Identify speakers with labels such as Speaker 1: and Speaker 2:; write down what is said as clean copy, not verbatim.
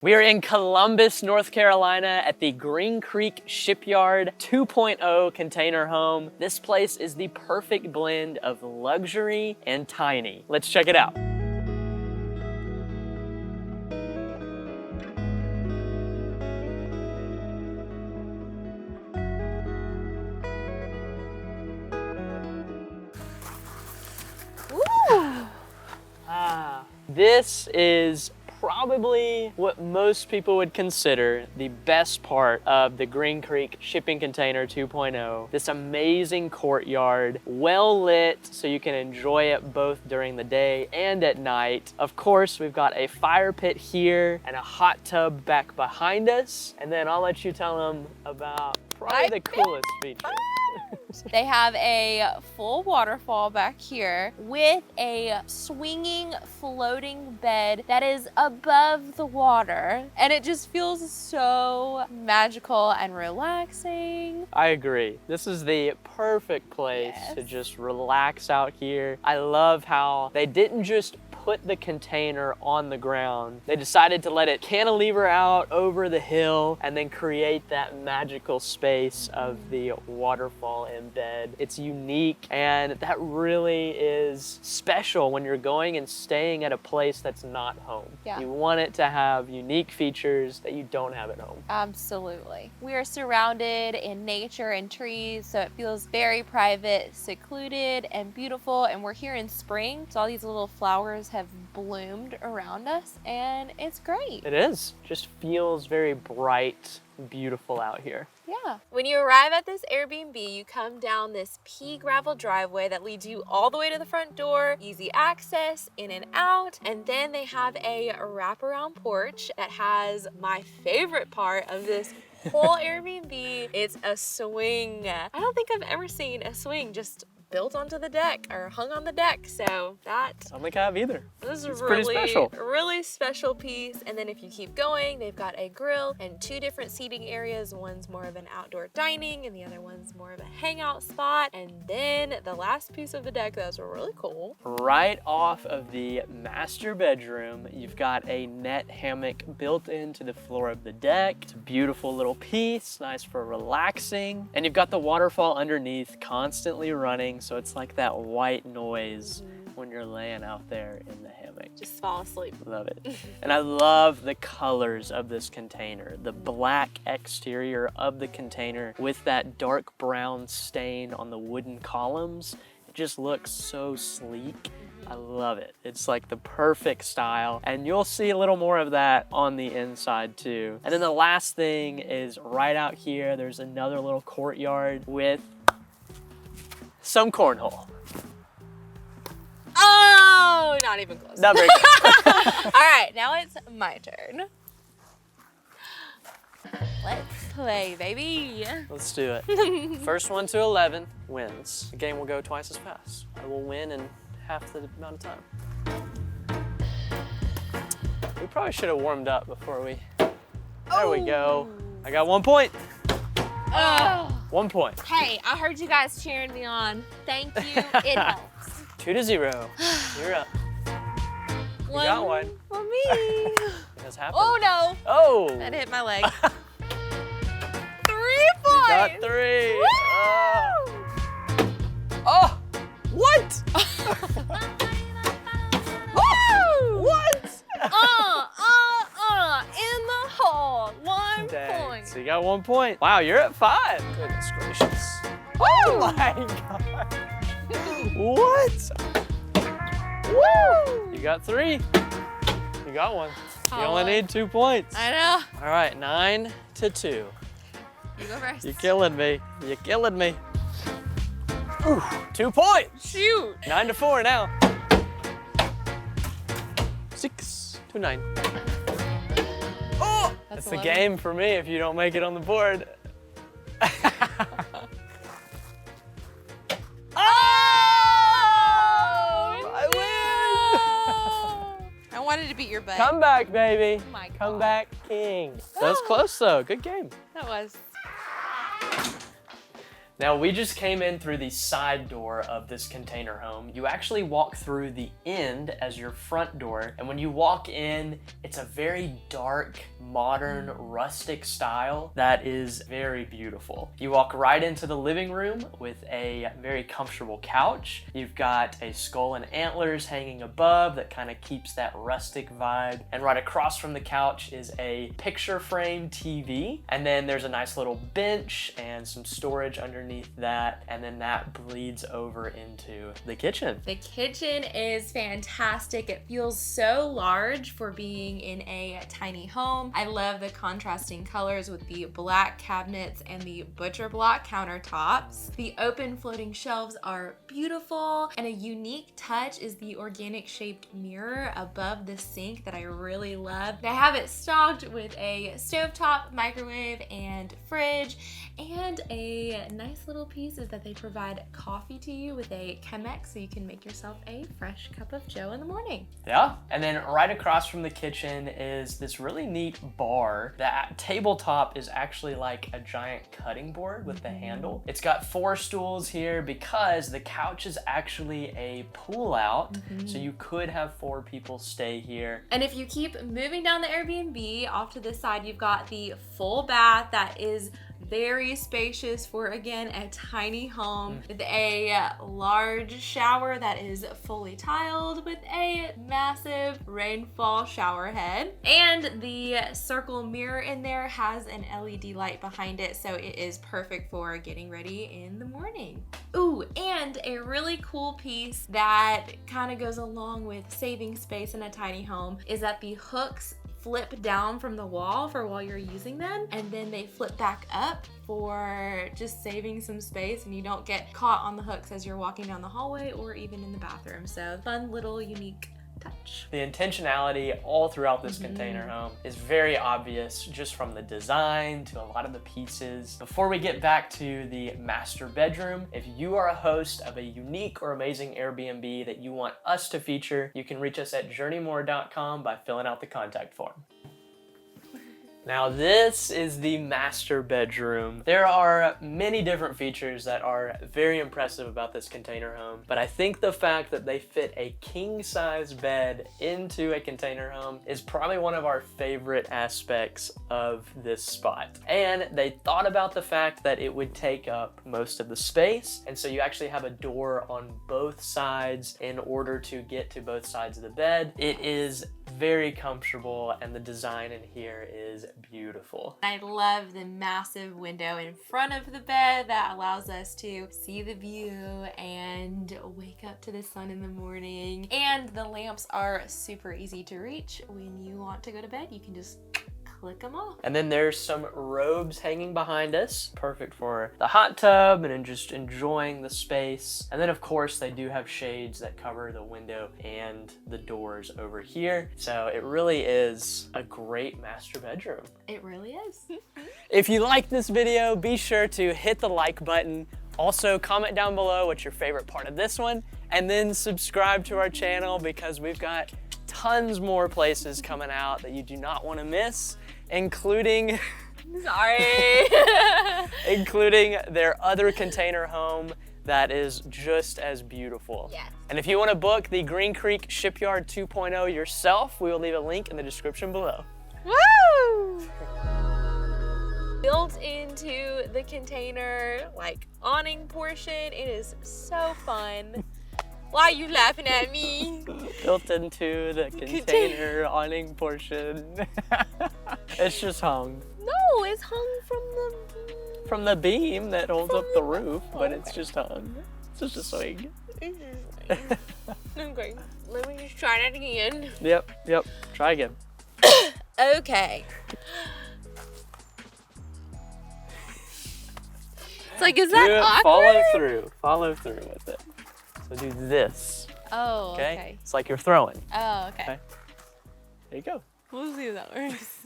Speaker 1: We are in Columbus, North Carolina at the Green Creek Shipyard 2.0 container home. This place is the perfect blend of luxury and tiny. Let's check it out. This is probably what most people would consider the best part of the Green Creek Shipping Container 2.0. This amazing courtyard, well lit so you can enjoy it both during the day and at night. Of course, we've got a fire pit here and a hot tub back behind us. And then I'll let you tell them about probably the coolest feature.
Speaker 2: They have a full waterfall back here with a swinging floating bed that is above the water, and it just feels so magical and relaxing.
Speaker 1: I agree. This is the perfect place to just relax out here. I love how they didn't just put the container on the ground. They decided to let it cantilever out over the hill and then create that magical space of the waterfall embed. It's unique, and that really is special when you're going and staying at a place that's not home.
Speaker 2: Yeah.
Speaker 1: You want it to have unique features that you don't have at home.
Speaker 2: Absolutely. We are surrounded in nature and trees, so it feels very private, secluded, and beautiful. And we're here in spring, so all these little flowers have bloomed around us, and it's great.
Speaker 1: It is. Just feels very bright, beautiful out here.
Speaker 2: Yeah. When you arrive at this Airbnb, you come down this pea gravel driveway that leads you all the way to the front door, easy access, in and out. And then they have a wraparound porch that has my favorite part of this whole Airbnb. It's a swing. I don't think I've ever seen a swing just built onto the deck or hung on the deck, so that
Speaker 1: I don't think I have either.
Speaker 2: This is
Speaker 1: it's
Speaker 2: really special piece. And then if you keep going, they've got a grill and two different seating areas. One's more of an outdoor dining and the other one's more of a hangout spot. And then the last piece of the deck that's really cool.
Speaker 1: Right off of the master bedroom, you've got a net hammock built into the floor of the deck. It's a beautiful little piece, nice for relaxing. And you've got the waterfall underneath constantly running, so it's like that white noise when you're laying out there in the hammock.
Speaker 2: Just fall asleep.
Speaker 1: Love it. And I love the colors of this container. The black exterior of the container with that dark brown stain on the wooden columns. It just looks so sleek. I love it. It's like the perfect style, and you'll see a little more of that on the inside too. And then the last thing is right out here, there's another little courtyard with some cornhole.
Speaker 2: Oh, not even close.
Speaker 1: Not very close.
Speaker 2: All right, now it's my turn. Let's play, baby.
Speaker 1: Let's do it. First one to 11 wins. The game will go twice as fast. I will win in half the amount of time. We probably should have warmed up before we... There we go. I got 1 point.
Speaker 2: Oh.
Speaker 1: 1 point.
Speaker 2: Hey, I heard you guys cheering me on. Thank you. It helps.
Speaker 1: 2-0. You're up. You got one.
Speaker 2: For me.
Speaker 1: It has happened.
Speaker 2: Oh no.
Speaker 1: Oh.
Speaker 2: That hit my leg. 3 points.
Speaker 1: You got 3. Oh. What?
Speaker 2: Woo!
Speaker 1: What?
Speaker 2: In the hole. 1
Speaker 1: Dang.
Speaker 2: point.
Speaker 1: So you got 1 point. Wow, you're at 5. Goodness gracious. Oh my God. What? Woo! You got 3. You got 1. You only need 2 points.
Speaker 2: I know.
Speaker 1: All right, 9-2.
Speaker 2: You go first.
Speaker 1: You're killing me. You're killing me. Ooh, 2 points.
Speaker 2: Shoot.
Speaker 1: 9-4 now. 6-9. Oh, that's the game for me if you don't make it on the board.
Speaker 2: I wanted to beat your butt.
Speaker 1: Come back, baby.
Speaker 2: Oh my God.
Speaker 1: Come back, king. That was close though. Good game.
Speaker 2: That was.
Speaker 1: Now we just came in through the side door of this container home. You actually walk through the end as your front door, and when you walk in, it's a very dark, modern, rustic style that is very beautiful. You walk right into the living room with a very comfortable couch. You've got a skull and antlers hanging above that kind of keeps that rustic vibe, and right across from the couch is a picture frame TV, and then there's a nice little bench and some storage underneath that, and then that bleeds over into the kitchen.
Speaker 2: The kitchen is fantastic. It feels so large for being in a tiny home. I love the contrasting colors with the black cabinets and the butcher block countertops. The open floating shelves are beautiful, and a unique touch is the organic shaped mirror above the sink that I really love. They have it stocked with a stovetop, microwave, and fridge, and a nice little piece is that they provide coffee to you with a Chemex so you can make yourself a fresh cup of joe in the morning.
Speaker 1: Yeah, and then right across from the kitchen is this really neat bar. That tabletop is actually like a giant cutting board with the handle. It's got 4 stools here because the couch is actually a pull out, so you could have 4 people stay here.
Speaker 2: And if you keep moving down the Airbnb, off to this side, you've got the full bath that is very spacious for, again, a tiny home with a large shower that is fully tiled with a massive rainfall shower head. And the circle mirror in there has an LED light behind it, so it is perfect for getting ready in the morning. Ooh, and a really cool piece that kind of goes along with saving space in a tiny home is that the hooks flip down from the wall for while you're using them, and then they flip back up for just saving some space, and you don't get caught on the hooks as you're walking down the hallway or even in the bathroom. So fun little unique touch.
Speaker 1: The intentionality all throughout this container home is very obvious just from the design to a lot of the pieces. Before we get back to the master bedroom, if you are a host of a unique or amazing Airbnb that you want us to feature, you can reach us at journeymore.com by filling out the contact form. Now this is the master bedroom. There are many different features that are very impressive about this container home, but I think the fact that they fit a king-size bed into a container home is probably one of our favorite aspects of this spot. And they thought about the fact that it would take up most of the space, and so you actually have a door on both sides in order to get to both sides of the bed. It is very comfortable, and the design in here is beautiful.
Speaker 2: I love the massive window in front of the bed that allows us to see the view and wake up to the sun in the morning. And the lamps are super easy to reach. When you want to go to bed, you can just click them off.
Speaker 1: And then there's some robes hanging behind us, perfect for the hot tub and just enjoying the space. And then of course they do have shades that cover the window and the doors over here. So it really is a great master bedroom.
Speaker 2: It really is.
Speaker 1: If you like this video, be sure to hit the like button. Also comment down below what's your favorite part of this one, and then subscribe to our channel because we've got tons more places coming out that you do not want to miss, including including their other container home that is just as beautiful.
Speaker 2: Yes.
Speaker 1: And if you want to book the Green Creek Shipyard 2.0 yourself, we will leave a link in the description below.
Speaker 2: Woo! Built into the container, like awning portion, it is so fun. Why are you laughing at me?
Speaker 1: Built into the container awning portion. It's just hung.
Speaker 2: No, it's hung
Speaker 1: From the beam that holds up the roof, but it's just hung. It's just a swing.
Speaker 2: Okay, let me just try that again.
Speaker 1: Yep, try again.
Speaker 2: Okay. It's like, is that awkward?
Speaker 1: Follow through with it. So do this.
Speaker 2: Oh, okay.
Speaker 1: It's like you're throwing.
Speaker 2: Oh, okay.
Speaker 1: There you go.
Speaker 2: We'll see if that works.